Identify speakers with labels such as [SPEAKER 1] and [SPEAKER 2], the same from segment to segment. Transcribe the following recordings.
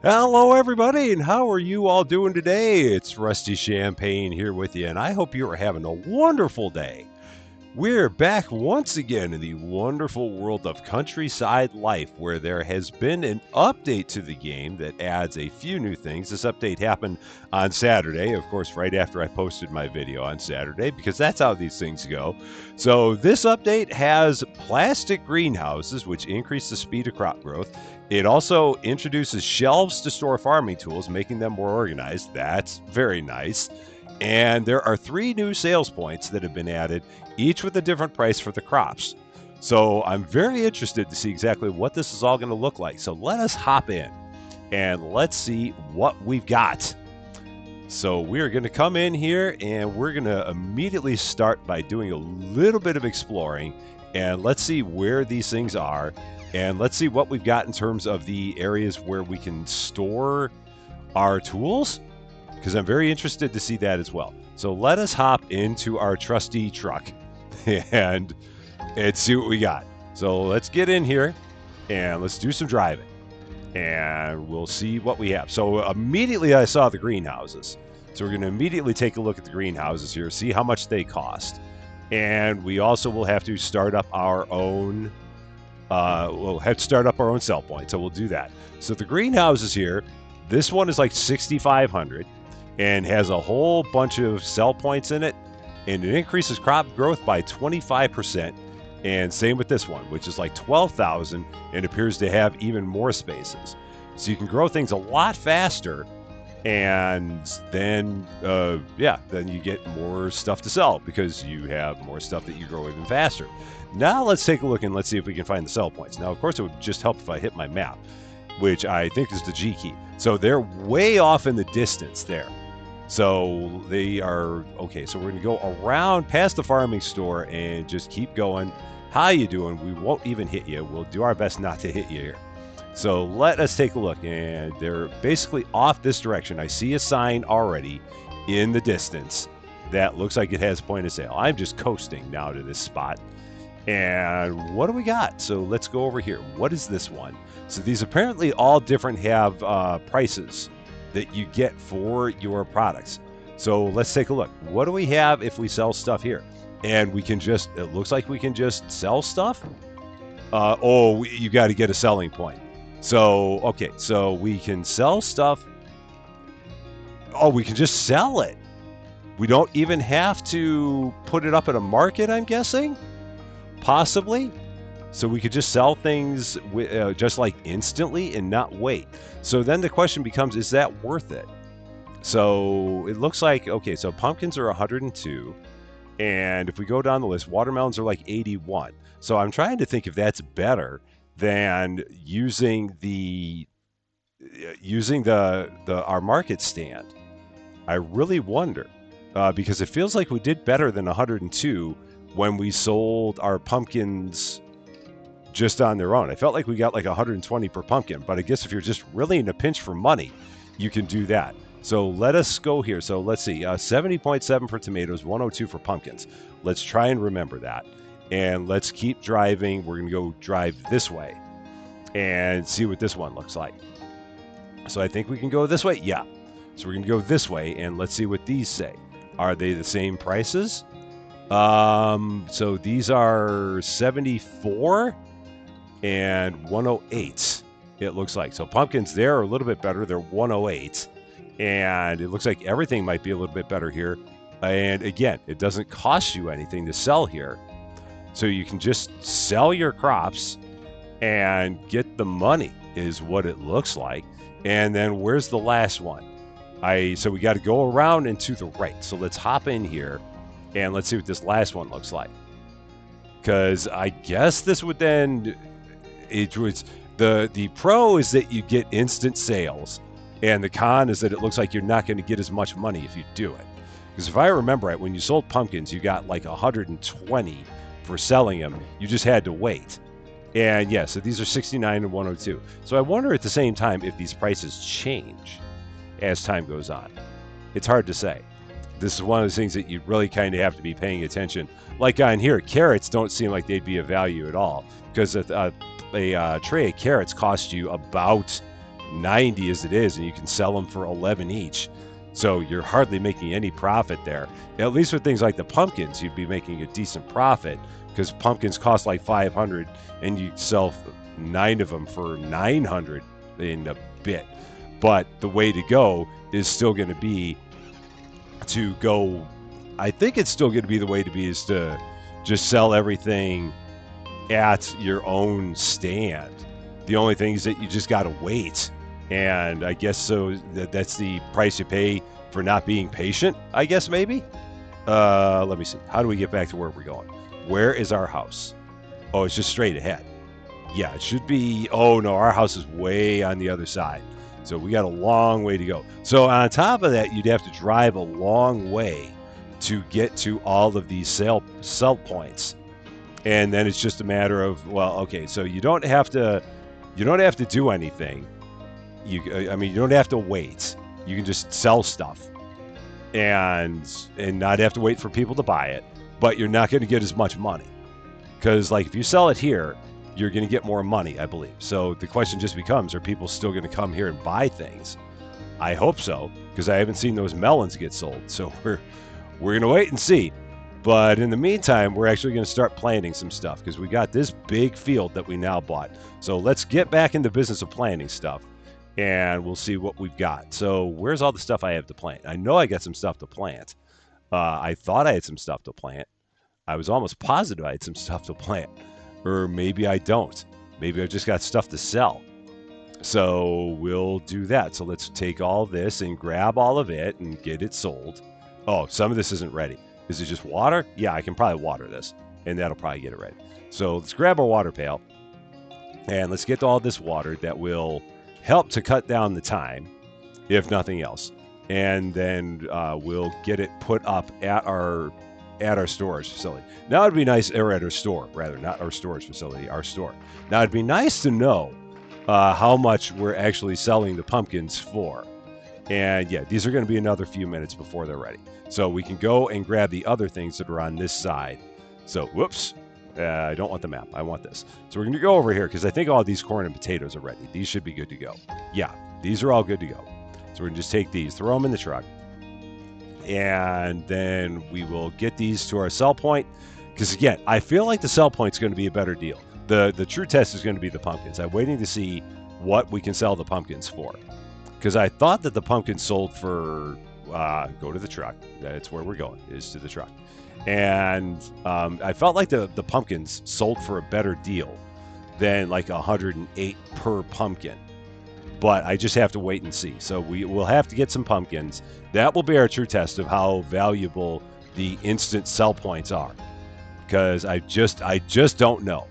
[SPEAKER 1] Hello, everybody, and how are you all doing today? It's Rusty Champagne here with you, and I hope you are having a wonderful day. We're back once again in the wonderful world of countryside life, where there has been an update to the game that adds a few new things. This update happened on Saturday, of course, right after I posted my video on Saturday, because that's how these things go. So, this update has plastic greenhouses, which increase the speed of crop growth. It also introduces shelves to store farming tools, making them more organized. That's very nice. And there are 3 new sales points that have been added, each with a different price for the crops. So I'm very interested to see exactly what this is all going to look like. So let us hop in and let's see what we've got. So we're going to come in here and we're going to immediately start by doing a little bit of exploring, and let's see where these things are, and let's see what we've got in terms of the areas where we can store our tools, because I'm very interested to see that as well. So let us hop into our trusty truck and see what we got. So let's get in here and let's do some driving, and we'll see what we have. So immediately I saw the greenhouses. So we're going to immediately take a look at the greenhouses here, see how much they cost. And we also will have to start up our own we'll have to start up our own sell point. So we'll do that. So the greenhouses here, this one is like 6,500 and has a whole bunch of sell points in it, and it increases crop growth by 25%. And same with this one, which is like 12,000 and appears to have even more spaces. So you can grow things a lot faster, and then then you get more stuff to sell because you have more stuff that you grow even faster. Now let's take a look and let's see if we can find the sell points. Now, of course, it would just help if I hit my map, which I think is the G key. So they're way off in the distance there. So they are, okay, so we're going to go around past the farming store and just keep going. How you doing? We won't even hit you. We'll do our best not to hit you here. So let us take a look, and they're basically off this direction. I see a sign already in the distance that looks like it has point of sale. I'm just coasting now to this spot. And what do we got? So let's go over here. What is this one? So these apparently all different have prices that you get for your products. So let's take a look. What do we have if we sell stuff here? And we can just, it looks like we can just sell stuff. You got to get a selling point. So, okay, so we can sell stuff. Oh, we can just sell it. We don't even have to put it up at a market, I'm guessing. Possibly. So we could just sell things just like instantly and not wait. So then the question becomes, is that worth it? So it looks like, okay, so pumpkins are 102. And if we go down the list, watermelons are like 81. So I'm trying to think if that's better than using our market stand. I really wonder, because it feels like we did better than 102 when we sold our pumpkins just on their own. I felt like we got like 120 per pumpkin, but I guess if you're just really in a pinch for money, you can do that. So let us go here. So let's see, 70.7 for tomatoes, 102 for pumpkins. Let's try and remember that. And let's keep driving. We're going to go drive this way and see what this one looks like. So I think we can go this way. Yeah. So we're going to go this way, and let's see what these say. Are they the same prices? So these are 74 and 108, it looks like. So pumpkins there are a little bit better. They're 108. And it looks like everything might be a little bit better here. And again, it doesn't cost you anything to sell here. So you can just sell your crops and get the money, is what it looks like. And then where's the last one? So we got to go around and to the right. So let's hop in here and let's see what this last one looks like. Because I guess this would then, it was the pro is that you get instant sales, and the con is that it looks like you're not going to get as much money if you do it. Because if I remember right, when you sold pumpkins, you got like 120 for selling them. You just had to wait. And yeah, so these are 69 and 102. So I wonder at the same time if these prices change as time goes on. It's hard to say. This is one of those things that you really kind of have to be paying attention. Like on here, carrots don't seem like they'd be of value at all, because a tray of carrots cost you about 90 as it is, and you can sell them for 11 each. So you're hardly making any profit there. At least with things like the pumpkins, you'd be making a decent profit because pumpkins cost like 500 and you sell 9 of them for 900 in a bit. But the way to go is still going to be to go, I think it's still going to be the way to be is to just sell everything at your own stand. The only thing is that you just got to wait. And I guess so that's the price you pay for not being patient, I guess maybe. Let me see. How do we get back to where we're going? Where is our house? Oh, it's just straight ahead. Yeah, it should be. Oh, no, our house is way on the other side. So we got a long way to go. So on top of that, you'd have to drive a long way to get to all of these sell points. And then it's just a matter of, well, okay, so you don't have to do anything. You don't have to wait. You can just sell stuff and not have to wait for people to buy it, but you're not going to get as much money. Because like if you sell it here, you're going to get more money, I believe. So the question just becomes, are people still going to come here and buy things? I hope so, because I haven't seen those melons get sold. So we're going to wait and see. But in the meantime, we're actually going to start planting some stuff because we got this big field that we now bought. So let's get back in the business of planting stuff and we'll see what we've got. So where's all the stuff I have to plant? I know I got some stuff to plant. I thought I had some stuff to plant. I was almost positive I had some stuff to plant. Or maybe I don't. Maybe I've just got stuff to sell. So we'll do that. So let's take all this and grab all of it and get it sold. Oh, some of this isn't ready. Is it just water? Yeah, I can probably water this, and that'll probably get it ready. So let's grab our water pail, and let's get all this water that will help to cut down the time, if nothing else. And then we'll get it put up at our storage facility. Now it'd be nice, or at our store, rather, not our storage facility, our store. Now it'd be nice to know how much we're actually selling the pumpkins for. And yeah, these are going to be another few minutes before they're ready. So we can go and grab the other things that are on this side. So, whoops, I don't want the map. I want this. So we're going to go over here because I think all these corn and potatoes are ready. These should be good to go. Yeah, these are all good to go. So we're going to just take these, throw them in the truck. And then we will get these to our sell point. Because again, I feel like the sell point is going to be a better deal. The true test is going to be the pumpkins. I'm waiting to see what we can sell the pumpkins for. Because I thought that the pumpkins sold for, go to the truck. That's where we're going, is to the truck. And I felt like the pumpkins sold for a better deal than like 108 per pumpkin. But I just have to wait and see. So we will have to get some pumpkins. That will be our true test of how valuable the instant sell points are. Because I just don't know.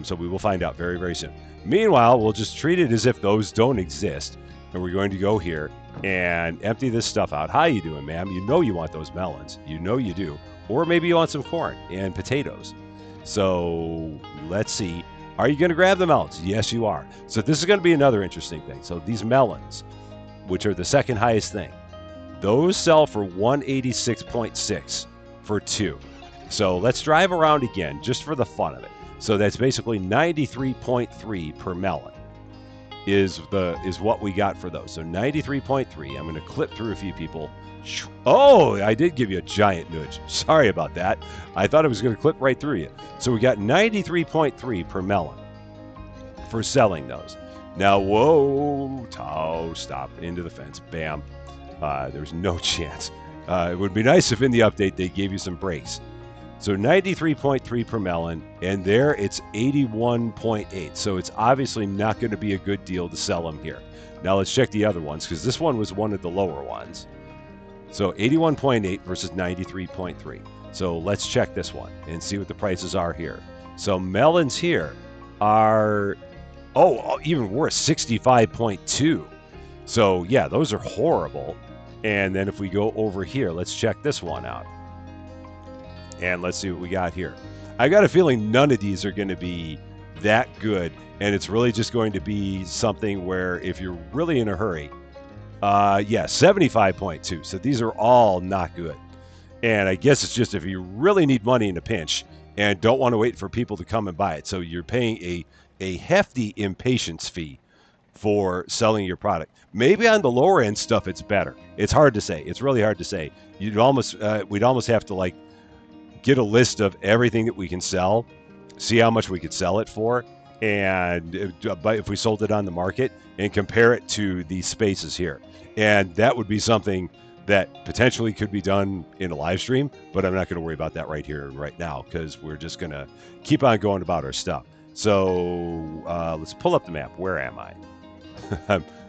[SPEAKER 1] So we will find out very, very soon. Meanwhile, we'll just treat it as if those don't exist. And we're going to go here and empty this stuff out. How you doing, ma'am? You know you want those melons. You know you do. Or maybe you want some corn and potatoes. So let's see. Are you going to grab the melons? Yes, you are. So this is going to be another interesting thing. So these melons, which are the second highest thing, those sell for 186.6 for 2. So let's drive around again just for the fun of it. So that's basically 93.3 per melon is what we got for those. So 93.3. I'm going to clip through a few people. Oh, I did give you a giant nudge. Sorry about that. I thought it was going to clip right through you. So we got 93.3 per melon for selling those. Now, whoa, stop into the fence. Bam. There's no chance. It would be nice if in the update they gave you some breaks. So 93.3 per melon, and there it's 81.8. So it's obviously not going to be a good deal to sell them here. Now let's check the other ones, because this one was one of the lower ones. So 81.8 versus 93.3. So let's check this one and see what the prices are here. So melons here are, even worse, 65.2. So yeah, those are horrible. And then if we go over here, let's check this one out. And let's see what we got here. I got a feeling none of these are going to be that good. And it's really just going to be something where if you're really in a hurry, 75.2. So these are all not good. And I guess it's just if you really need money in a pinch and don't want to wait for people to come and buy it. So you're paying a hefty impatience fee for selling your product. Maybe on the lower end stuff, it's better. It's hard to say. It's really hard to say. We'd almost have to like get a list of everything that we can sell, see how much we could sell it for, and if we sold it on the market, and compare it to these spaces here. And that would be something that potentially could be done in a live stream, but I'm not going to worry about that right here and right now because we're just going to keep on going about our stuff. So let's pull up the map. Where am I?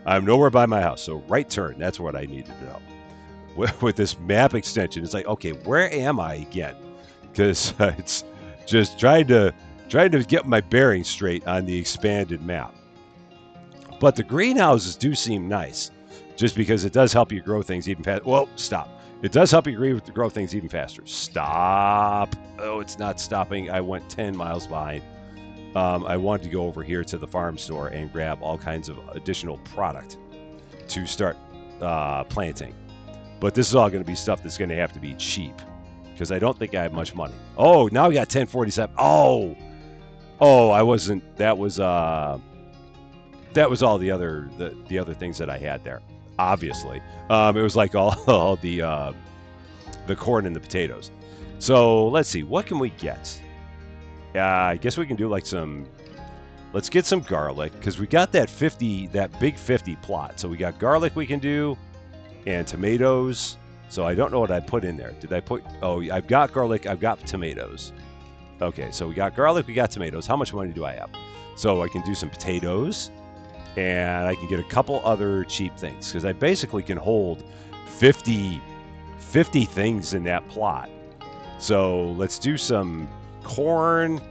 [SPEAKER 1] I'm nowhere by my house, so right turn. That's what I needed to know. With this map extension, it's like, okay, where am I again? Because it's just trying to get my bearings straight on the expanded map. But the greenhouses do seem nice, just because it does help you grow things even faster. Well, stop. It does help you grow things even faster. Stop. Oh, it's not stopping. I went 10 miles behind. I wanted to go over here to the farm store and grab all kinds of additional product to start planting. But this is all going to be stuff that's going to have to be cheap because I don't think I have much money. Oh, now we got 1047. Oh, I wasn't. That was all the other things that I had there. Obviously, it was like all the corn and the potatoes. So let's see, what can we get? I guess we can do like let's get some garlic because we got that big 50 plot. So we got garlic we can do and tomatoes. So I don't know what I put in there. Did I put, I've got garlic, I've got tomatoes. Okay, so we got garlic, we got tomatoes. How much money do I have? So I can do some potatoes and I can get a couple other cheap things because I basically can hold 50 things in that plot. So let's do some corn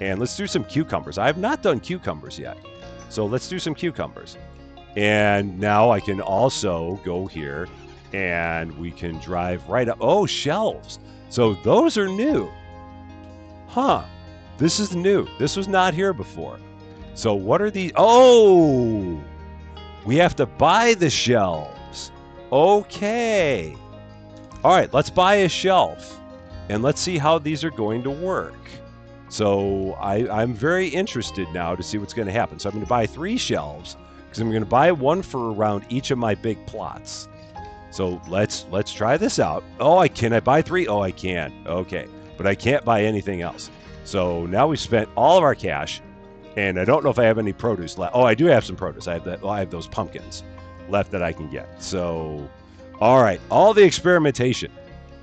[SPEAKER 1] and let's do some cucumbers. I have not done cucumbers yet. So let's do some cucumbers. And now I can also go here and we can drive right up. Oh, shelves. So those are new. Huh. This is new. This was not here before. So what are these? Oh, we have to buy the shelves. Okay. All right, let's buy a shelf. And let's see how these are going to work. So I'm very interested now to see what's going to happen. So I'm going to buy 3 shelves because I'm going to buy one for around each of my big plots. So let's try this out. Oh, can I buy 3? Oh, I can. Okay, but I can't buy anything else. So now we've spent all of our cash, and I don't know if I have any produce left. Oh, I do have some produce. I have those pumpkins left that I can get. So, all right, all the experimentation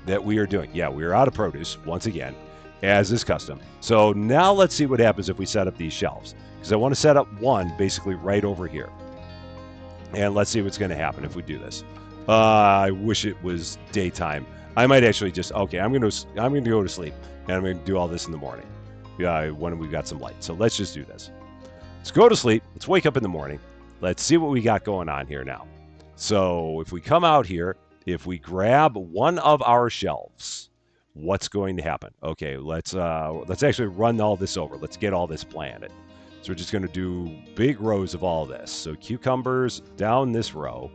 [SPEAKER 1] that we are doing. Yeah, we are out of produce once again, as is custom. So now let's see what happens if we set up these shelves. Because I want to set up one basically right over here. And let's see what's going to happen if we do this. I wish it was daytime. I might actually just, okay, I'm going to go to sleep. And I'm going to do all this in the morning. When we've got some light. So let's just do this. Let's go to sleep. Let's wake up in the morning. Let's see what we got going on here now. So if we come out here, if we grab one of our shelves, what's going to happen? Okay, let's actually run all this over. Let's get all this planted. So we're just going to do big rows of all this. So cucumbers down this row,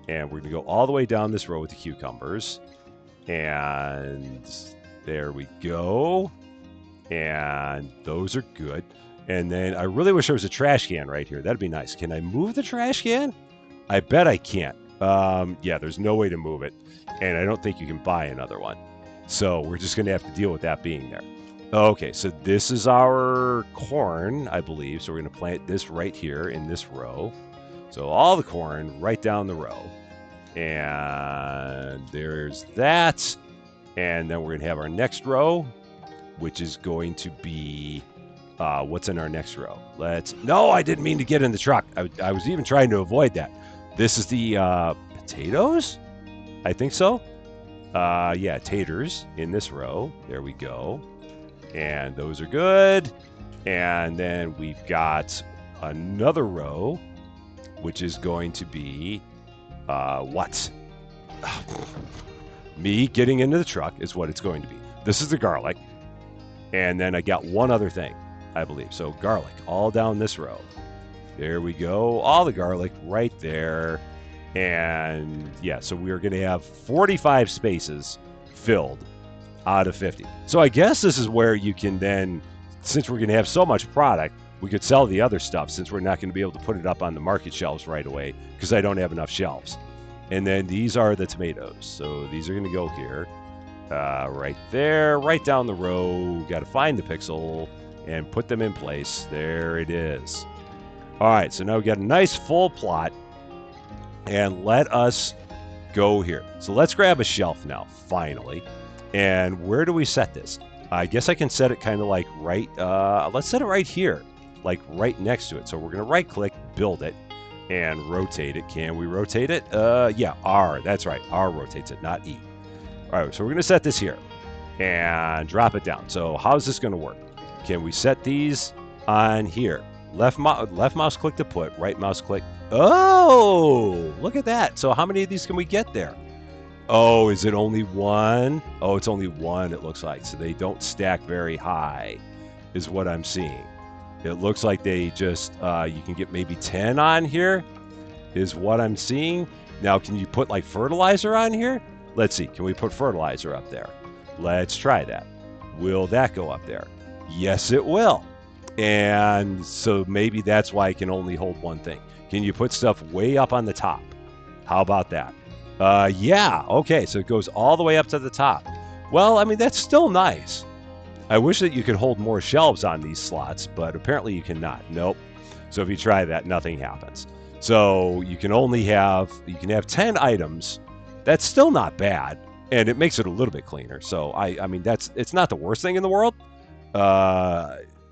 [SPEAKER 1] and we're going to go all the way down this row with the cucumbers. And there we go. And those are good. And then I really wish there was a trash can right here. That'd be nice. Can I move the trash can? I bet I can't. Yeah, there's no way to move it. And I don't think you can buy another one. So we're just going to have to deal with that being there. Okay, so this is our corn, I believe. So we're going to plant this right here in this row. So all the corn right down the row. And there's that. And then we're going to have our next row, which is going to be... what's in our next row? No, I didn't mean to get in the truck. I was even trying to avoid that. This is the potatoes? I think so. Yeah, taters in this row. There we go. And those are good. And then we've got another row, which is going to be what? Me getting into the truck is what it's going to be. This is the garlic. And then I got one other thing, I believe. So garlic all down this row. There we go. All the garlic right there. And yeah, so we are going to have 45 spaces filled out of 50. So I guess this is where you can then, since we're going to have so much product, we could sell the other stuff since we're not going to be able to put it up on the market shelves right away because I don't have enough shelves. And then these are the tomatoes. So these are going to go here, right there, right down the row. Got to find the pixel and put them in place. There it is. All right, so now we got a nice full plot. And let us go here. So let's grab a shelf now, finally. And where do we set this? I guess I can set it kind of like right, let's set it right here, like right next to it. So we're going to right click, build it, and rotate it. Can we rotate it? Yeah, R, that's right. R rotates it, not E. All right, so we're going to set this here and drop it down. So how's this going to work? Can we set these on here? Left mouse click to put, right mouse click. Oh, look at that. So how many of these can we get there? Oh, is it only one? Oh, it's only one, it looks like. So they don't stack very high, is what I'm seeing. It looks like they just, you can get maybe 10 on here, is what I'm seeing. Now, can you put like fertilizer on here? Let's see. Can we put fertilizer up there? Let's try that. Will that go up there? Yes, it will. And so maybe that's why I can only hold one thing. Can you put stuff way up on the top? How about that? Yeah, okay, so it goes all the way up to the top. Well, I mean, that's still nice. I wish that you could hold more shelves on these slots, but apparently you cannot. Nope. So if you try that, nothing happens. So you can only have, 10 items. That's still not bad, and it makes it a little bit cleaner. So I mean, it's not the worst thing in the world.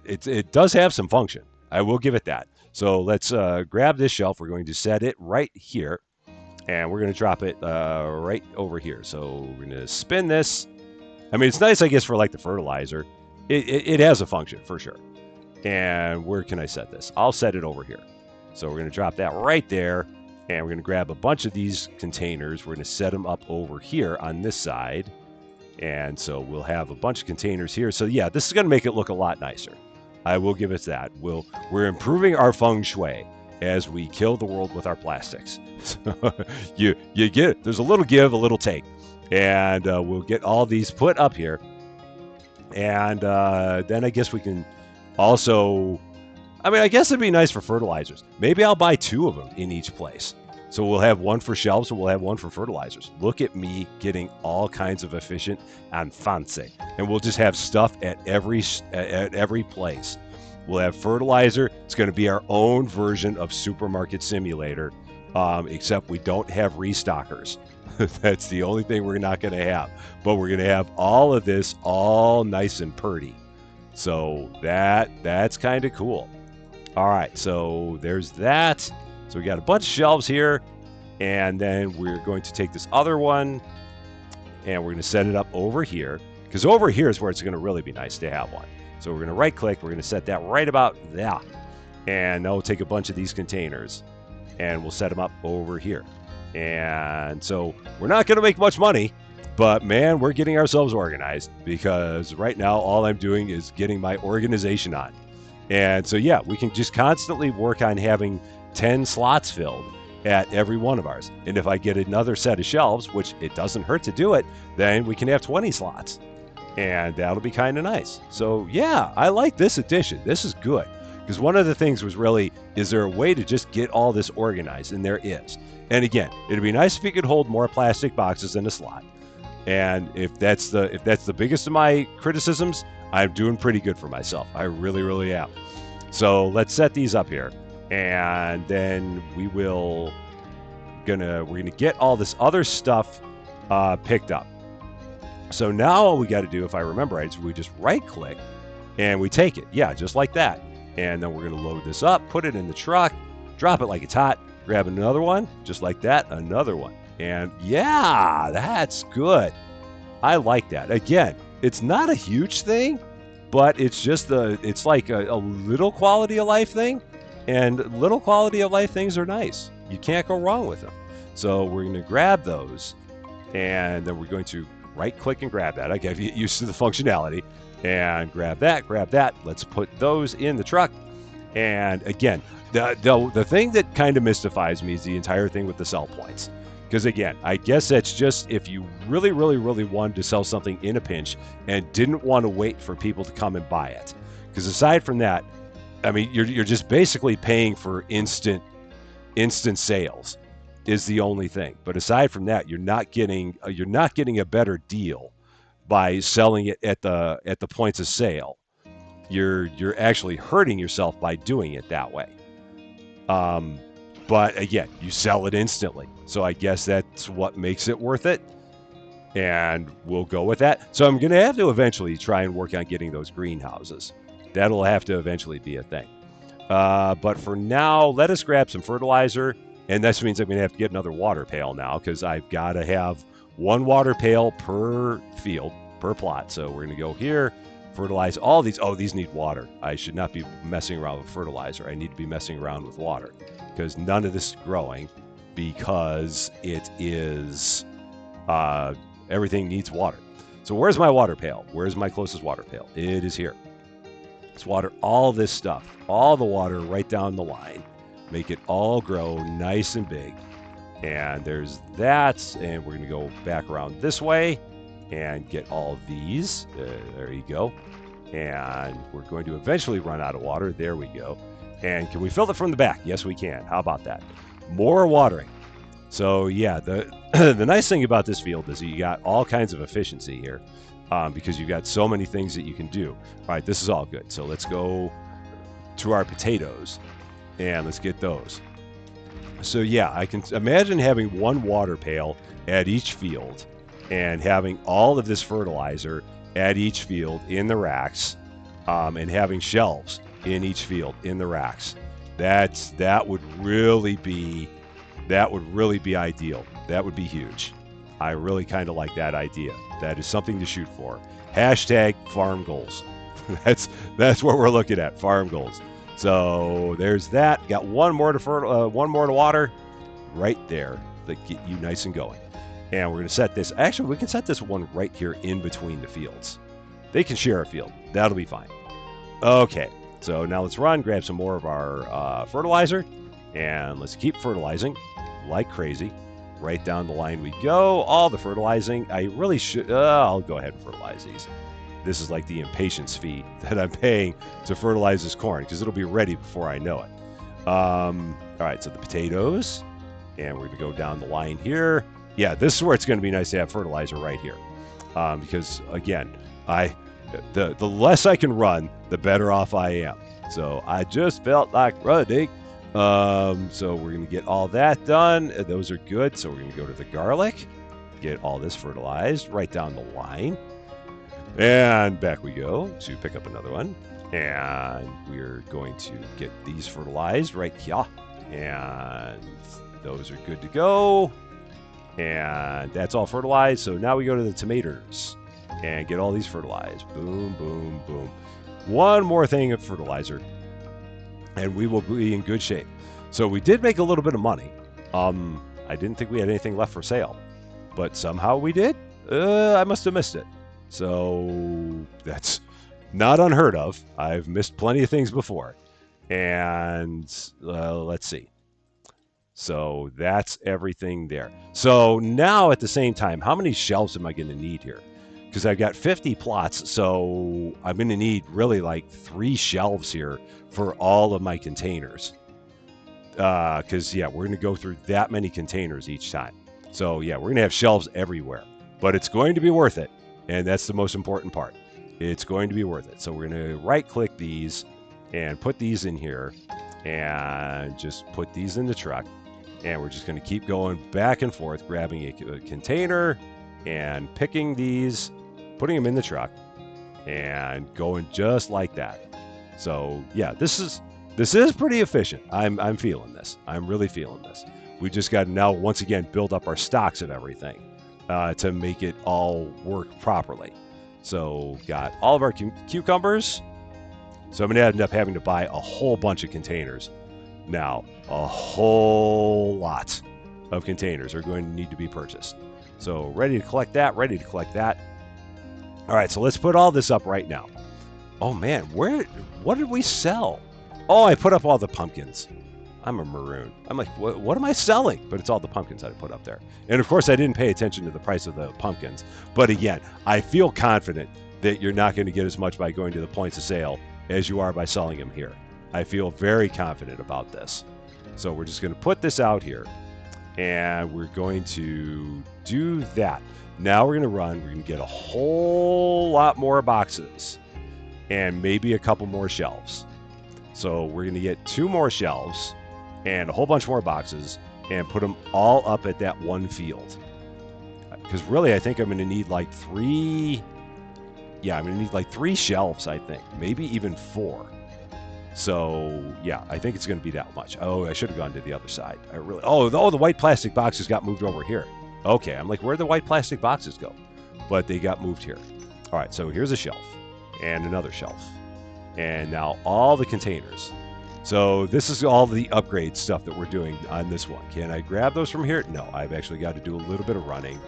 [SPEAKER 1] It does have some function. I will give it that. So let's grab this shelf. We're going to set it right here, and we're going to drop it right over here. So we're going to spin this. I mean, it's nice, I guess, for like the fertilizer. It has a function for sure. And where can I set this? I'll set it over here. So we're going to drop that right there, and we're going to grab a bunch of these containers. We're going to set them up over here on this side. And so we'll have a bunch of containers here. So yeah, this is going to make it look a lot nicer. I will give it that. We're improving our feng shui as we kill the world with our plastics. you get it. There's a little give, a little take. And we'll get all these put up here. And then I guess we can also, I mean, I guess it'd be nice for fertilizers. Maybe I'll buy 2 of them in each place. So we'll have one for shelves and we'll have one for fertilizers. Look at me getting all kinds of efficient and fancy. And we'll just have stuff at every place. We'll have fertilizer. It's going to be our own version of Supermarket Simulator, except we don't have restockers. That's the only thing we're not going to have. But we're going to have all of this all nice and purty. So that's kind of cool. All right, so there's that. So we got a bunch of shelves here, and then we're going to take this other one, and we're going to set it up over here, because over here is where it's going to really be nice to have one. So we're going to right-click. We're going to set that right about there, and now we'll take a bunch of these containers, and we'll set them up over here. And so we're not going to make much money, but man, we're getting ourselves organized, because right now all I'm doing is getting my organization on. And so yeah, we can just constantly work on having 10 slots filled at every one of ours. And if I get another set of shelves, which it doesn't hurt to do it, then we can have 20 slots. And that'll be kind of nice. So yeah, I like this addition. This is good. Because one of the things was really, is there a way to just get all this organized? And there is. And again, it'd be nice if you could hold more plastic boxes in a slot. And if that's the biggest of my criticisms, I'm doing pretty good for myself. I really, really am. So let's set these up here. And then we're gonna get all this other stuff picked up. So now all we got to do, if I remember right, is we just right click and we take it. Yeah, just like that. And then we're gonna load this up, put it in the truck, drop it like it's hot, grab another one, just like that, another one. And yeah, that's good. I like that. Again, it's not a huge thing, but it's just it's like a little quality of life thing. And little quality of life things are nice. You can't go wrong with them. So we're going to grab those, and then we're going to right-click and grab that. I get used to the functionality. And grab that. Let's put those in the truck. And again, the thing that kind of mystifies me is the entire thing with the sell points. Because again, I guess that's just if you really, really, really wanted to sell something in a pinch and didn't want to wait for people to come and buy it. Because aside from that, I mean, you're just basically paying for instant sales is the only thing. But aside from that, you're not getting a better deal by selling it at the points of sale. You're actually hurting yourself by doing it that way. Um, but again, you sell it instantly, so I guess that's what makes it worth it. And we'll go with that. So I'm going to have to eventually try and work on getting those greenhouses. That'll have to eventually be a thing. But for now, let us grab some fertilizer. And this means I'm going to have to get another water pail now because I've got to have one water pail per field, per plot. So we're going to go here, fertilize all these. Oh, these need water. I should not be messing around with fertilizer. I need to be messing around with water because none of this is growing because it is everything needs water. So where's my water pail? Where's my closest water pail? It is here. Let's water all this stuff, all the water right down the line. Make it all grow nice and big. And there's that. And we're going to go back around this way and get all of these. There you go. And we're going to eventually run out of water. There we go. And can we fill it from the back? Yes, we can. How about that? More watering. So yeah, the the nice thing about this field is that you got all kinds of efficiency here because you've got so many things that you can do. All right, this is all good. So let's go to our potatoes and let's get those. So yeah, I can imagine having one water pail at each field and having all of this fertilizer at each field in the racks and having shelves in each field in the racks. That would really be ideal. That would be huge. I really kind of like that idea. That is something to shoot for. Hashtag farm goals. that's what we're looking at. Farm goals. So there's that. Got one more to water, right there that get you nice and going. And we're going to set this. Actually, we can set this one right here in between the fields. They can share a field. That'll be fine. Okay. So now let's run, grab some more of our fertilizer, and let's keep fertilizing like crazy. Right down the line we go. All the fertilizing. I really should. I'll go ahead and fertilize these. This is like the impatience fee that I'm paying to fertilize this corn because it'll be ready before I know it. All right, so the potatoes, and we're going to go down the line here. Yeah, this is where it's going to be nice to have fertilizer right here because again, the less I can run, the better off I am. So I just felt like running. So we're going to get all that done. Those are good. So we're going to go to the garlic, get all this fertilized right down the line. And back we go to pick up another one. And we're going to get these fertilized right here. And those are good to go. And that's all fertilized. So now we go to the tomatoes and get all these fertilized. Boom, boom, boom. One more thing of fertilizer, and we will be in good shape. So we did make a little bit of money. I didn't think we had anything left for sale, but somehow we did. I must have missed it. So that's not unheard of. I've missed plenty of things before. And let's see. So that's everything there. So now at the same time, how many shelves am I going to need here? Because I've got 50 plots, so I'm going to need really like 3 shelves here for all of my containers. Because, yeah, we're going to go through that many containers each time. So, yeah, we're going to have shelves everywhere. But it's going to be worth it, and that's the most important part. It's going to be worth it. So we're going to right-click these and put these in here and just put these in the truck. And we're just going to keep going back and forth, grabbing a container and picking these, putting them in the truck, and going just like that. So yeah, this is pretty efficient. I'm feeling this. I'm really feeling this. We just got to now once again build up our stocks of everything to make it all work properly. So got all of our cucumbers. So I'm going to end up having to buy a whole bunch of containers. Now, a whole lot of containers are going to need to be purchased. So ready to collect that, ready to collect that. All right, so let's put all this up right now. Oh man, what did we sell? Oh, I put up all the pumpkins. I'm a maroon. I'm like, what am I selling? But it's all the pumpkins that I put up there. And of course, I didn't pay attention to the price of the pumpkins. But again, I feel confident that you're not going to get as much by going to the points of sale as you are by selling them here. I feel very confident about this. So we're just going to put this out here, and we're going to do that. Now we're going to run. We're going to get a whole lot more boxes and maybe a couple more shelves. So we're going to get 2 more shelves and a whole bunch more boxes and put them all up at that one field. Because really, I think I'm going to need like 3. Yeah, I'm going to need like 3 shelves, I think. Maybe even 4. So, yeah, I think it's going to be that much. Oh, I should have gone to the other side. Oh, the white plastic boxes got moved over here. Okay, I'm like, where'd the white plastic boxes go? But they got moved here. All right, so here's a shelf and another shelf. And now all the containers. So this is all the upgrade stuff that we're doing on this one. Can I grab those from here? No, I've actually got to do a little bit of running.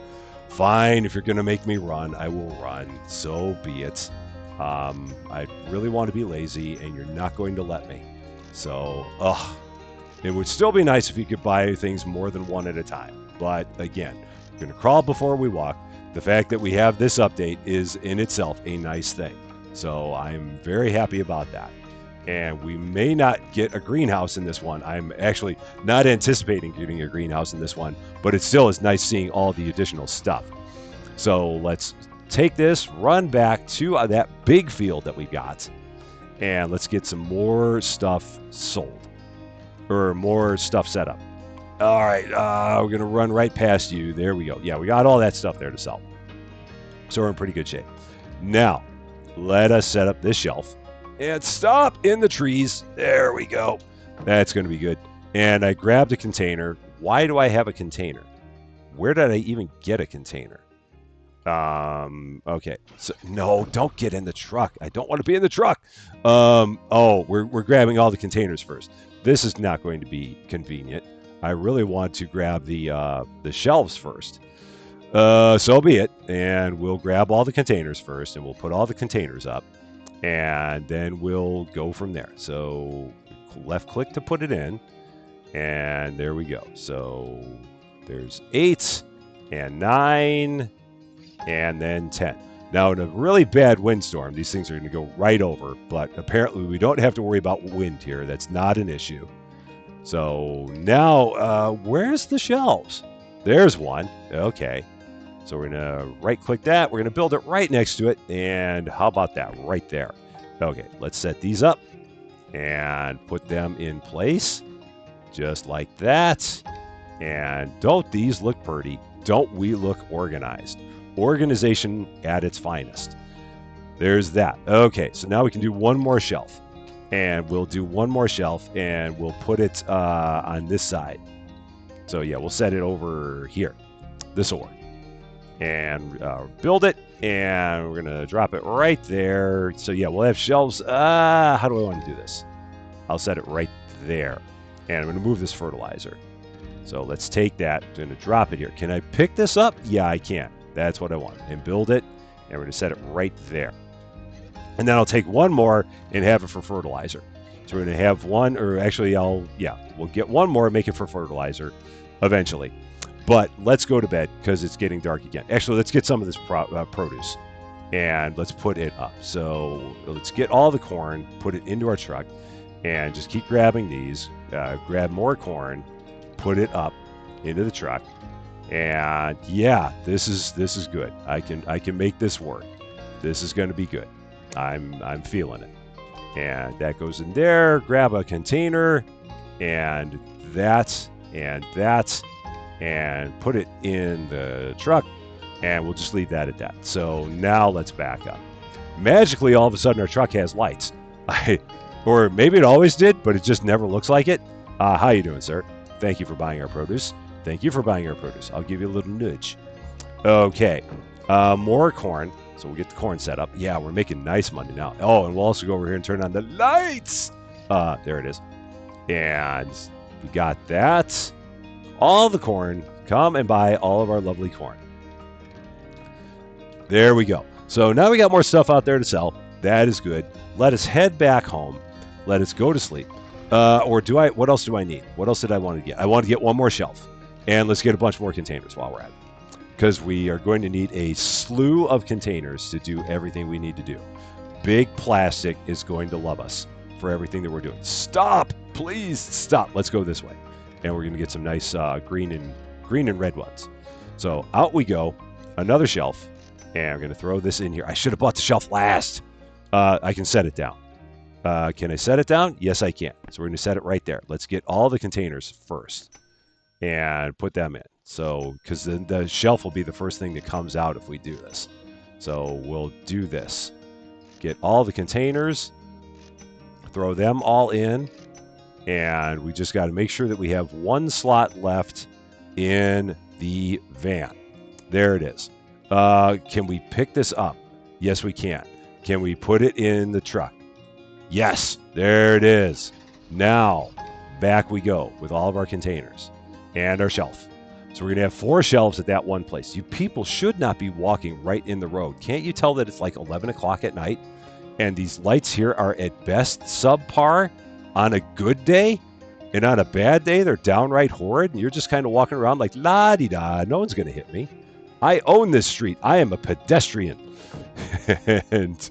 [SPEAKER 1] Fine, if you're going to make me run, I will run. So be it. I really want to be lazy, and you're not going to let me. So, it would still be nice if you could buy things more than one at a time. But again, we're going to crawl before we walk. The fact that we have this update is in itself a nice thing. So I'm very happy about that. And we may not get a greenhouse in this one. I'm actually not anticipating getting a greenhouse in this one, but it still is nice seeing all the additional stuff. So let's take this, run back to that big field that we got, and let's get some more stuff sold, or more stuff set up. All right, we're going to run right past you. There we go. Yeah, we got all that stuff there to sell. So we're in pretty good shape. Now, let us set up this shelf and stop in the trees. There we go. That's going to be good. And I grabbed a container. Why do I have a container? Where did I even get a container? Okay. So, no, don't get in the truck. I don't want to be in the truck. We're grabbing all the containers first. This is not going to be convenient. I really want to grab the shelves first. So be it. And we'll grab all the containers first, and we'll put all the containers up, and then we'll go from there. So left click to put it in, and there we go. So there's 8 and 9 and then 10. Now, in a really bad windstorm, these things are going to go right over, but apparently we don't have to worry about wind here. That's not an issue. So now, where's the shelves? There's one. Okay. So we're going to right-click that. We're going to build it right next to it. And how about that? Right there. Okay, let's set these up and put them in place. Just like that. And don't these look pretty? Don't we look organized? Organization at its finest. There's that. Okay, so now we can do one more shelf. And we'll do one more shelf, and we'll put it on this side. So, yeah, we'll set it over here. This will work. And build it, and we're going to drop it right there. So, yeah, we'll have shelves. How do I want to do this? I'll set it right there. And I'm going to move this fertilizer. So let's take that. I'm going to drop it here. Can I pick this up? Yeah, I can. That's what I want. And build it, and we're going to set it right there. And then I'll take one more and have it for fertilizer. So we're going to have one, or actually we'll get one more and make it for fertilizer eventually. But let's go to bed because it's getting dark again. Actually, let's get some of this produce and let's put it up. So let's get all the corn, put it into our truck, and just keep grabbing these. Grab more corn, put it up into the truck, and yeah, this is good. I can make this work. This is going to be good. I'm feeling it. And that goes in there. Grab a container, and that, and put it in the truck, and we'll just leave that at that. So now let's back up. Magically, all of a sudden, our truck has lights. Or maybe it always did, but it just never looks like it. How you doing, sir? Thank you for buying our produce. Thank you for buying our produce. I'll give you a little nudge. Okay. More corn. So we'll get the corn set up. Yeah, we're making nice money now. Oh, and we'll also go over here and turn on the lights. There it is. And we got that. All the corn. Come and buy all of our lovely corn. There we go. So now we got more stuff out there to sell. That is good. Let us head back home. Let us go to sleep. What else do I need? What else did I want to get? I want to get one more shelf. And let's get a bunch more containers while we're at it. Because we are going to need a slew of containers to do everything we need to do. Big Plastic is going to love us for everything that we're doing. Stop! Please stop. Let's go this way. And we're going to get some nice green and red ones. So out we go. Another shelf. And we're going to throw this in here. I should have bought the shelf last. I can set it down. Can I set it down? Yes, I can. So we're going to set it right there. Let's get all the containers first and put them in. So, because the shelf will be the first thing that comes out if we do this. So we'll do this. Get all the containers, throw them all in, and we just got to make sure that we have one slot left in the van. There it is. Can we pick this up? Yes, we can. Can we put it in the truck? Yes, there it is. Now, back we go with all of our containers and our shelf. So we're going to have 4 shelves at that one place. You people should not be walking right in the road. Can't you tell that it's like 11 o'clock at night? And these lights here are at best subpar on a good day. And on a bad day, they're downright horrid. And you're just kind of walking around like, la-di-da, no one's going to hit me. I own this street. I am a pedestrian. And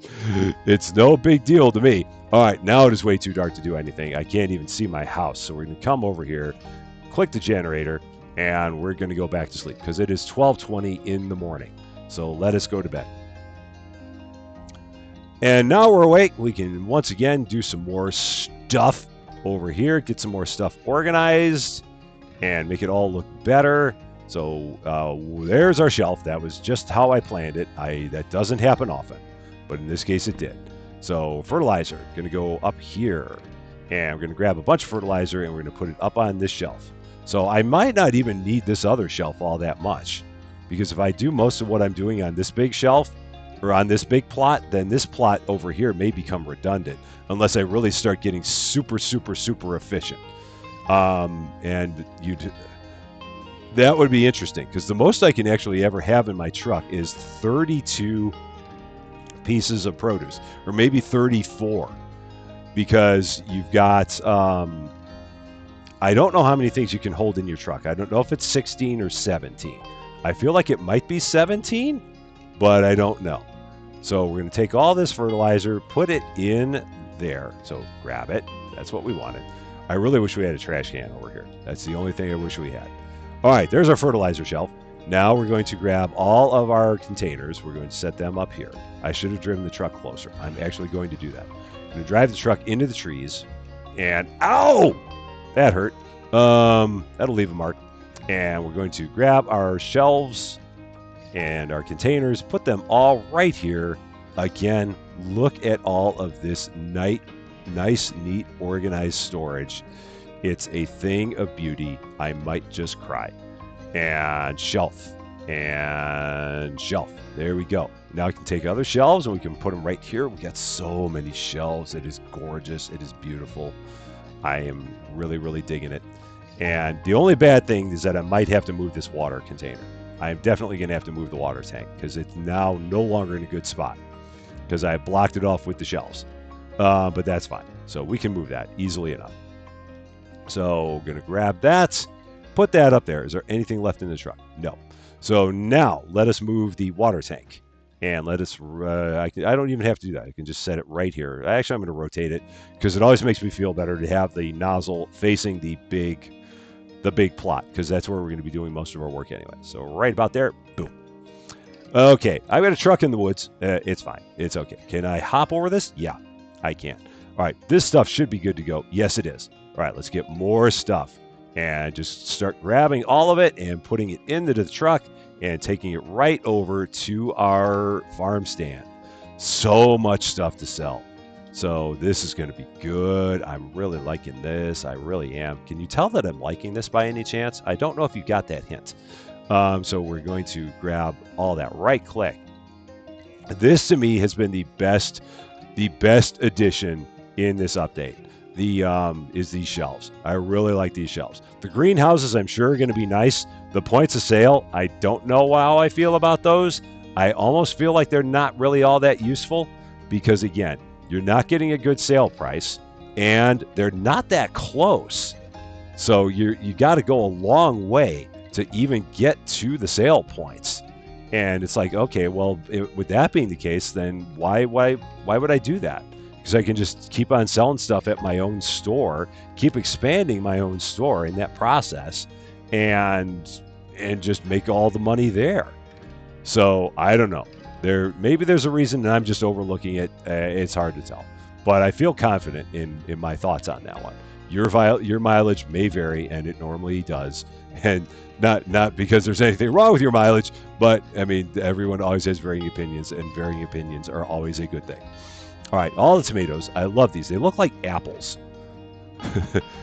[SPEAKER 1] it's no big deal to me. All right, now it is way too dark to do anything. I can't even see my house. So we're going to come over here, click the generator, and we're going to go back to sleep because it is 12:20 in the morning. So let us go to bed. And now we're awake. We can once again do some more stuff over here, get some more stuff organized, and make it all look better. So there's our shelf. That was just how I planned it. That doesn't happen often, but in this case it did. So fertilizer, going to go up here, and we're going to grab a bunch of fertilizer, and we're going to put it up on this shelf. So I might not even need this other shelf all that much, because if I do most of what I'm doing on this big shelf, or on this big plot, then this plot over here may become redundant, unless I really start getting super, super, super efficient. That would be interesting, because the most I can actually ever have in my truck is 32 pieces of produce, or maybe 34, because you've got, I don't know how many things you can hold in your truck. I don't know if it's 16 or 17. I feel like it might be 17, but I don't know. So we're going to take all this fertilizer, put it in there. So grab it. That's what we wanted. I really wish we had a trash can over here. That's the only thing I wish we had. All right, there's our fertilizer shelf. Now we're going to grab all of our containers. We're going to set them up here. I should have driven the truck closer. I'm actually going to do that. I'm going to drive the truck into the trees, and ow! That hurt. That'll leave a mark. And we're going to grab our shelves and our containers, put them all right here. Again, look at all of this nice, neat, organized storage. It's a thing of beauty. I might just cry. And shelf. And shelf. There we go. Now I can take other shelves and we can put them right here. We got so many shelves. It is gorgeous. It is beautiful. I am really, really digging it. And the only bad thing is that I might have to move this water container. I'm definitely going to have to move the water tank because it's now no longer in a good spot because I blocked it off with the shelves. But that's fine. So we can move that easily enough. So we're going to grab that, put that up there. Is there anything left in the truck? No. So now let us move the water tank. And let us, I don't even have to do that. I can just set it right here. Actually, I'm going to rotate it because it always makes me feel better to have the nozzle facing the big plot, because that's where we're going to be doing most of our work anyway. So right about there, boom. Okay, I've got a truck in the woods. It's fine. It's okay. Can I hop over this? Yeah, I can. All right, this stuff should be good to go. Yes, it is. All right, let's get more stuff and just start grabbing all of it and putting it into the truck and taking it right over to our farm stand. So much stuff to sell. So this is going to be good. I'm really liking this. I really am. Can you tell that I'm liking this by any chance? I don't know if you got that hint. So we're going to grab all that. Right click. This to me has been the best addition in this update. Is these shelves. I really like these shelves. The greenhouses, I'm sure, are going to be nice. The points of sale, I don't know how I feel about those. I almost feel like they're not really all that useful because, again, you're not getting a good sale price and they're not that close. So you got to go a long way to even get to the sale points. And it's like, okay, well, with that being the case, then why would I do that? because I can just keep on selling stuff at my own store, keep expanding my own store in that process, and just make all the money there. So I don't know. Maybe there's a reason, and I'm just overlooking it. It's hard to tell, but I feel confident in my thoughts on that one. Your mileage may vary, and it normally does, and not because there's anything wrong with your mileage, but I mean everyone always has varying opinions, and varying opinions are always a good thing. All right, all the tomatoes. I love these. They look like apples.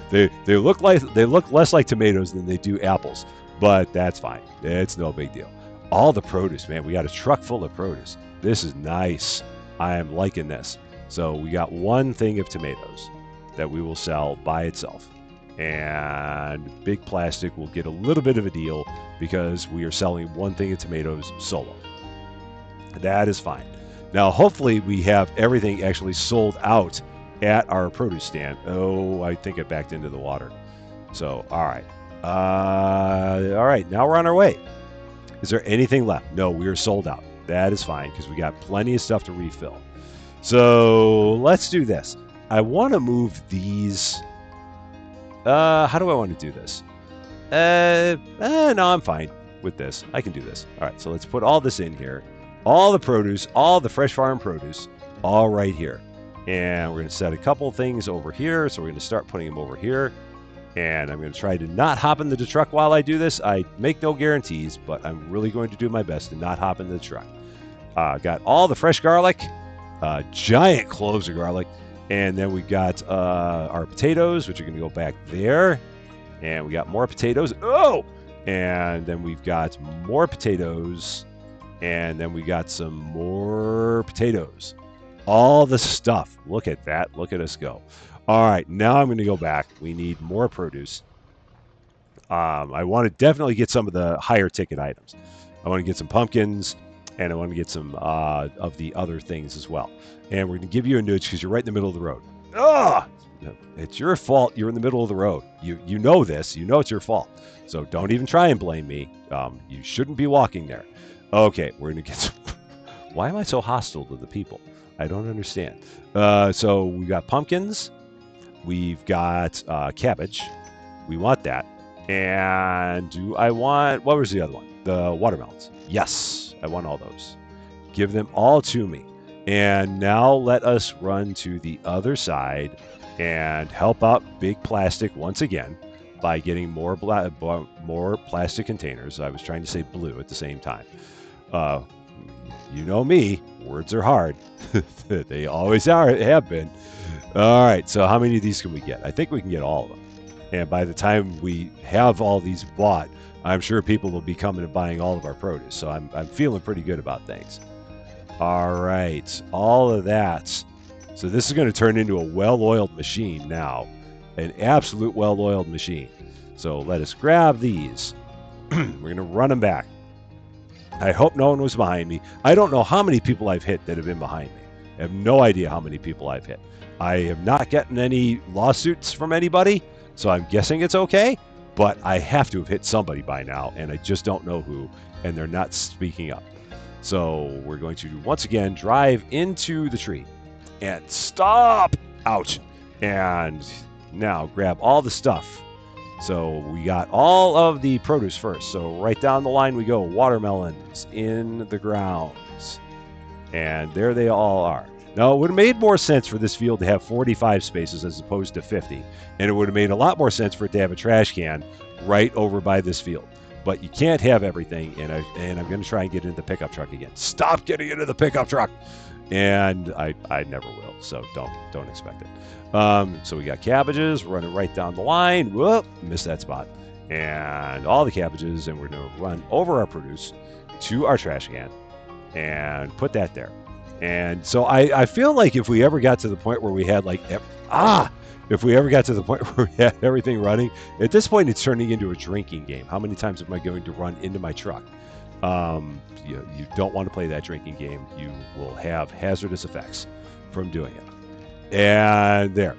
[SPEAKER 1] they look less like tomatoes than they do apples, but that's fine. It's no big deal. All the produce, man. We got a truck full of produce. This is nice. I am liking this. So we got one thing of tomatoes that we will sell by itself. And Big Plastic will get a little bit of a deal because we are selling one thing of tomatoes solo. That is fine. Now, hopefully we have everything actually sold out at our produce stand. Oh, I think it backed into the water. So, all right. All right, now we're on our way. Is there anything left? No, we are sold out. That is fine because we got plenty of stuff to refill. So let's do this. I want to move these. How do I want to do this? No, I'm fine with this. I can do this. All right, so let's put all this in here. All the produce, all the fresh farm produce, all right here. And we're going to set a couple things over here. So we're going to start putting them over here. And I'm going to try to not hop into the truck while I do this. I make no guarantees, but I'm really going to do my best to not hop into the truck. Got all the fresh garlic, giant cloves of garlic. And then we got our potatoes, which are going to go back there. And we got more potatoes. Oh! And then we've got more potatoes. And then we got some more potatoes. All the stuff. Look at that. Look at us go. All right, now I'm going to go back. We need more produce. I want to definitely get some of the higher ticket items. I want to get some pumpkins, and I want to get some of the other things as well. And we're going to give you a nudge because you're right in the middle of the road. Ugh! It's your fault. You're in the middle of the road. You know this. You know it's your fault. So don't even try and blame me. You shouldn't be walking there. Okay, we're going to get some... Why am I so hostile to the people? I don't understand. So we got pumpkins. We've got cabbage. We want that. And do I want... What was the other one? The watermelons. Yes, I want all those. Give them all to me. And now let us run to the other side and help out Big Plastic once again by getting more plastic containers. I was trying to say blue at the same time. You know me. Words are hard. They always have been. All right, so how many of these can we get? I think we can get all of them. And by the time we have all these bought, I'm sure people will be coming and buying all of our produce. So I'm feeling pretty good about things. All right, all of that. So this is going to turn into a well-oiled machine now. An absolute well-oiled machine. So let us grab these. We're going to run them back. I hope no one was behind me. I don't know how many people I've hit that have been behind me. I have no idea how many people I've hit. I am not getting any lawsuits from anybody, so I'm guessing it's okay, but I have to have hit somebody by now, and I just don't know who, and they're not speaking up. So we're going to, once again, drive into the tree and stop. Ouch. And now grab all the stuff. So we got all of the produce first. So right down the line we go. Watermelons in the grounds. And there they all are. Now, it would have made more sense for this field to have 45 spaces as opposed to 50. And it would have made a lot more sense for it to have a trash can right over by this field. But you can't have everything, and I'm going to try and get into the pickup truck again. Stop getting into the pickup truck! And I never will, so don't expect it. So we got cabbages running right down the line. Whoop, missed that spot. And all the cabbages, and we're going to run over our produce to our trash can and put that there. And so I feel like if we ever got to the point where we had if we ever got to the point where we had everything running, at this point it's turning into a drinking game. How many times am I going to run into my truck? You don't want to play that drinking game. You will have hazardous effects from doing it. And there.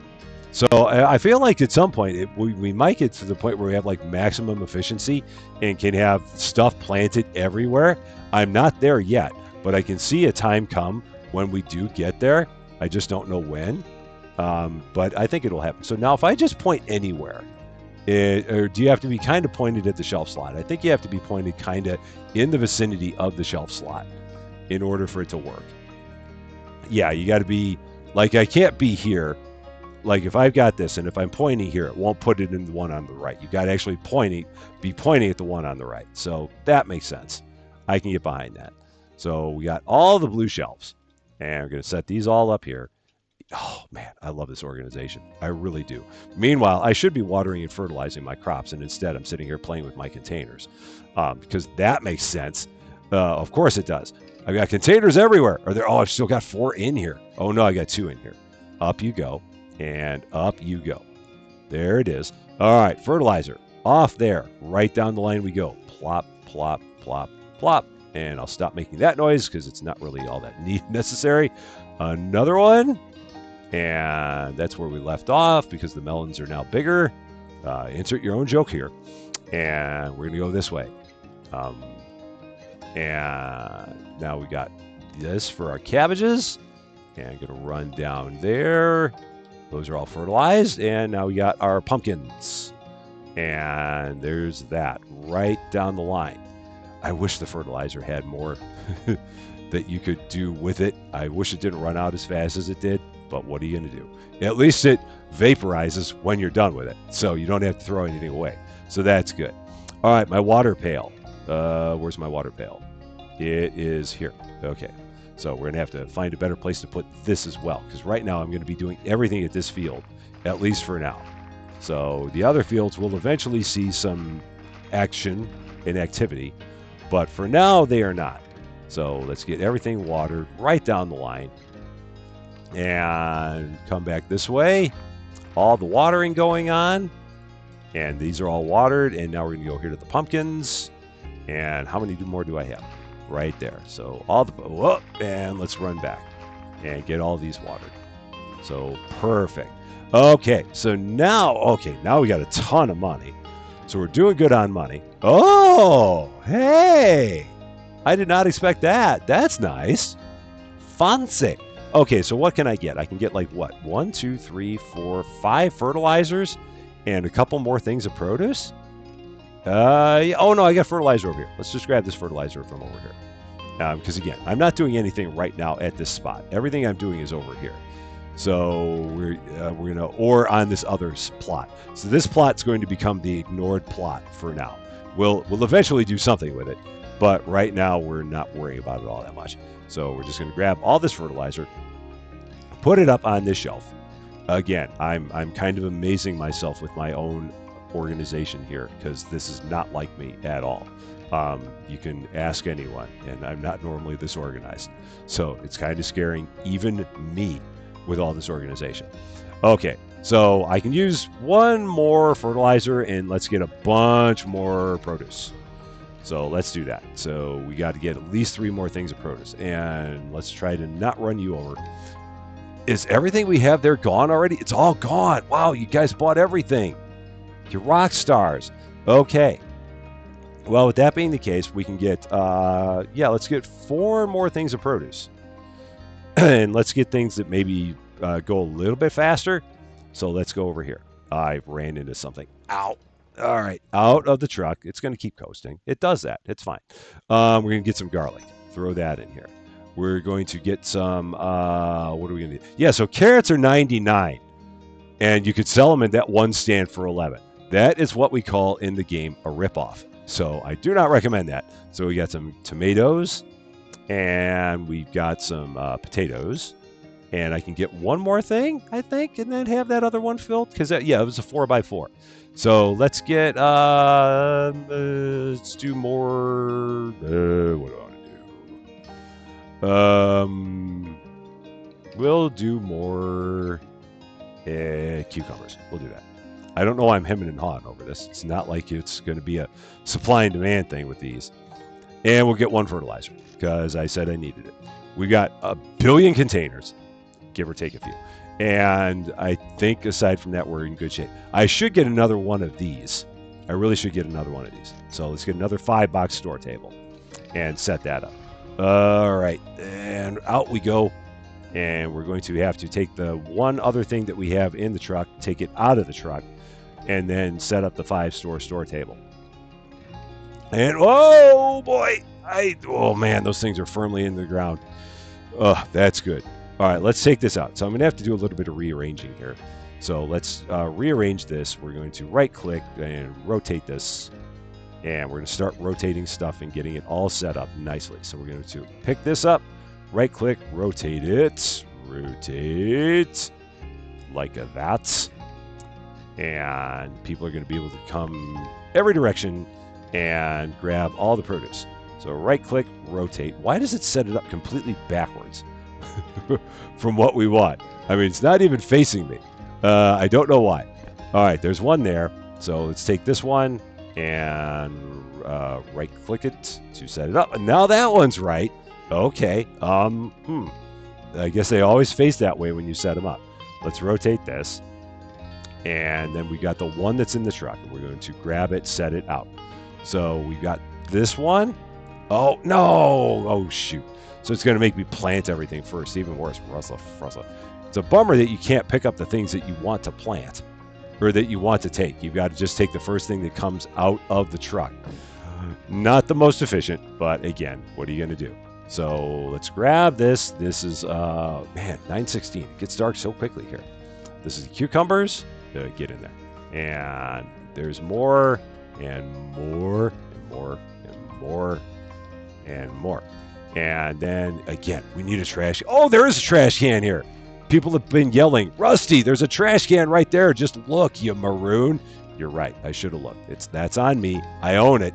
[SPEAKER 1] So I feel like at some point we might get to the point where we have like maximum efficiency and can have stuff planted everywhere. I'm not there yet, but I can see a time come when we do get there. I just don't know when. But I think it'll happen. So now if I just point anywhere, or do you have to be kind of pointed at the shelf slot? I think you have to be pointed kind of in the vicinity of the shelf slot in order for it to work. Yeah, you got to be, like, I can't be here. Like if I've got this and if I'm pointing here, it won't put it in the one on the right. You got to actually be pointing at the one on the right. So that makes sense. I can get behind that. So we got all the blue shelves, and we're going to set these all up here. Oh man, I love this organization. I really do. Meanwhile, I should be watering and fertilizing my crops, and instead I'm sitting here playing with my containers, because that makes sense. Of course it does. I've got containers everywhere. Are there? Oh, I've still got 4 in here. Oh no, I got 2 in here. Up you go, and up you go. There it is. All right, fertilizer off there. Right down the line we go. Plop, plop, plop, plop. And I'll stop making that noise because it's not really all that necessary. Another one. And that's where we left off because the melons are now bigger. Insert your own joke here. And we're going to go this way. And now we got this for our cabbages. And I'm going to run down there. Those are all fertilized. And now we got our pumpkins. And there's that right down the line. I wish the fertilizer had more that you could do with it. I wish it didn't run out as fast as it did. But what are you going to do? At least it vaporizes when you're done with it. So you don't have to throw anything away. So that's good. All right, my water pail. Where's my water pail? It is here. Okay. So we're going to have to find a better place to put this as well. Because right now I'm going to be doing everything at this field, at least for now. So the other fields will eventually see some action and activity. But for now, they are not. So let's get everything watered right down the line. And come back this way. All the watering going on. And these are all watered. And now we're going to go here to the pumpkins. And how many more do I have? Right there. So all the... Whoop, and let's run back. And get all these watered. So perfect. Okay. So now... Okay. Now we got a ton of money. So we're doing good on money. Oh! Hey! I did not expect that. That's nice. Fancy. Okay, so what can I get? I can get like what? 1, 2, 3, 4, 5 fertilizers and a couple more things of produce? Yeah, oh no, I got fertilizer over here. Let's just grab this fertilizer from over here. Because again, I'm not doing anything right now at this spot. Everything I'm doing is over here. So we're gonna, or on this other plot. So this plot's going to become the ignored plot for now. We'll eventually do something with it, but right now we're not worrying about it all that much. So we're just going to grab all this fertilizer, put it up on this shelf. Again, I'm kind of amazing myself with my own organization here because this is not like me at all. You can ask anyone, and I'm not normally this organized. So it's kind of scaring even me with all this organization. Okay, so I can use one more fertilizer and let's get a bunch more produce. So let's do that. So we got to get at least 3 more things of produce. And let's try to not run you over. Is everything we have there gone already? It's all gone. Wow, you guys bought everything. You're rock stars. Okay. Well, with that being the case, we can get, let's get 4 more things of produce. And let's get things that maybe go a little bit faster. So let's go over here. I ran into something. Ow. All right, out of the truck. It's going to keep coasting. It does that. It's fine. We're going to get some garlic. Throw that in here. We're going to get some, what are we going to do? Yeah, so carrots are 99. And you could sell them in that one stand for 11. That is what we call in the game a ripoff. So I do not recommend that. So we got some tomatoes. And we've got some potatoes. And I can get one more thing, I think, and then have that other one filled. Because, it was a 4x4. So let's get, let's do more, what do I want to do? We'll do more cucumbers. We'll do that. I don't know why I'm hemming and hawing over this. It's not like it's going to be a supply and demand thing with these. And we'll get 1 fertilizer because I said I needed it. We got 1 billion containers, give or take a few. And I think aside from that, we're in good shape. I should get another one of these. I really should get another one of these. So let's get another 5-box store table and set that up. All right. And out we go. And we're going to have to take the one other thing that we have in the truck, take it out of the truck, and then set up the 5-store store table. And oh boy, oh man, those things are firmly in the ground. Oh, that's good. All right, let's take this out. So I'm going to have to do a little bit of rearranging here. So let's rearrange this. We're going to right click and rotate this. And we're going to start rotating stuff and getting it all set up nicely. So we're going to pick this up, right click, rotate it, rotate like that. And people are going to be able to come every direction and grab all the produce. So right click, rotate. Why does it set it up completely backwards from what we want? I mean, it's not even facing me. I don't know why. All right, there's one there. So let's take this one and right click it to set it up. And now that one's right. Okay. I guess they always face that way when you set them up. Let's rotate this. And then we got the one that's in the truck. We're going to grab it, set it out. So we got this one. Oh, no. Oh, shoot. So it's going to make me plant everything first. Even worse. Russell. It's a bummer that you can't pick up the things that you want to plant or that you want to take. You've got to just take the first thing that comes out of the truck. Not the most efficient, but again, what are you going to do? So let's grab this. This is, man, 9:16. It gets dark so quickly here. This is the cucumbers. Get in there. And there's more and more and more and more and more. And then again, we need a trash. Oh, there is a trash can here. People have been yelling, Rusty, there's a trash can right there. Just look, you maroon. You're right. I should have looked. That's on me. I own it.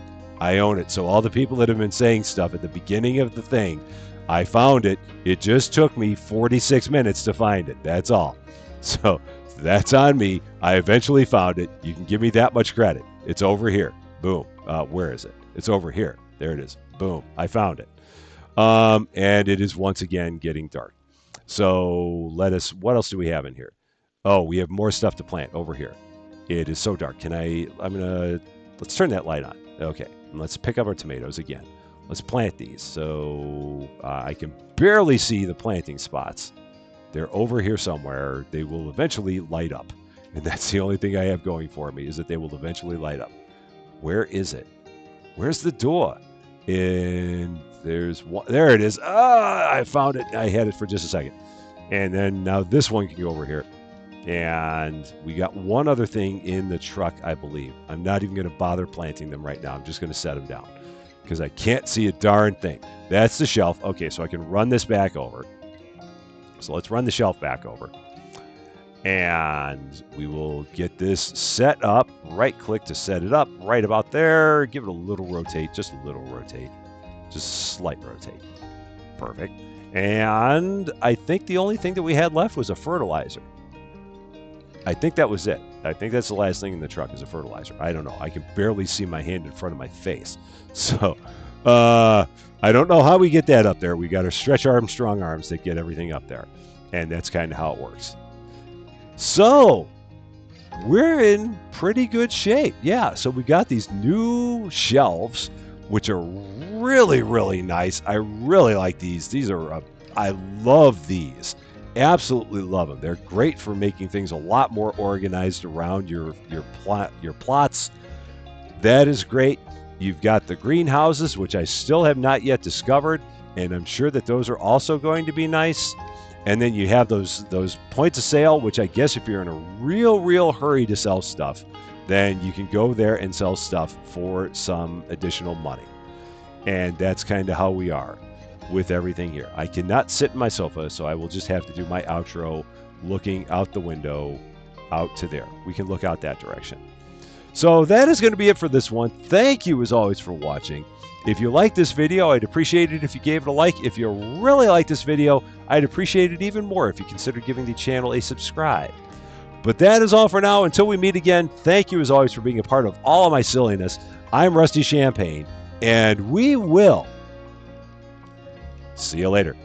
[SPEAKER 1] So all the people that have been saying stuff at the beginning of the thing, I found it. It just took me 46 minutes to find it. That's all. So that's on me. I eventually found it. You can give me that much credit. It's over here. Boom. Where is it? It's over here. There it is. Boom. I found it. And it is once again getting dark. So what else do we have in here? Oh, we have more stuff to plant over here. It is so dark. Let's turn that light on. Okay. And let's pick up our tomatoes again. Let's plant these. So I can barely see the planting spots. They're over here somewhere. They will eventually light up. And that's the only thing I have going for me is that they will eventually light up. Where is it? Where's the door? And there's one. There it is. I found it. I had it for just a second. And then now this one can go over here. And we got one other thing in the truck, I believe. I'm not even going to bother planting them right now. I'm just going to set them down because I can't see a darn thing. That's the shelf. Okay, so I can run this back over. So let's run the shelf back over. And we will get this set up. Right click to set it up right about there. Give it a little rotate, just a little rotate. Just slight rotate. Perfect. And I think the only thing that we had left was a fertilizer. I think that was it. I think that's the last thing in the truck is a fertilizer. I don't know. I can barely see my hand in front of my face. So I don't know how we get that up there. We got to stretch strong arms that get everything up there. And that's kind of how it works. So we're in pretty good shape. Yeah, so we got these new shelves, which are really, really nice. I really like these. I love these. Absolutely love them. They're great for making things a lot more organized around your plots. That is great. You've got the greenhouses, which I still have not yet discovered, and I'm sure that those are also going to be nice. And then you have those points of sale, which I guess if you're in a real hurry to sell stuff, then you can go there and sell stuff for some additional money. And that's kind of how we are with everything here. I cannot sit in my sofa, so I will just have to do my outro looking out the window out to there. We can look out that direction. So that is going to be it for this one. Thank you as always for watching. If you like this video, I'd appreciate it if you gave it a like. If you really like this video, I'd appreciate it even more if you consider giving the channel a subscribe. But that is all for now. Until we meet again, thank you as always for being a part of all of my silliness. I'm Rusty Champagne, and we will see you later.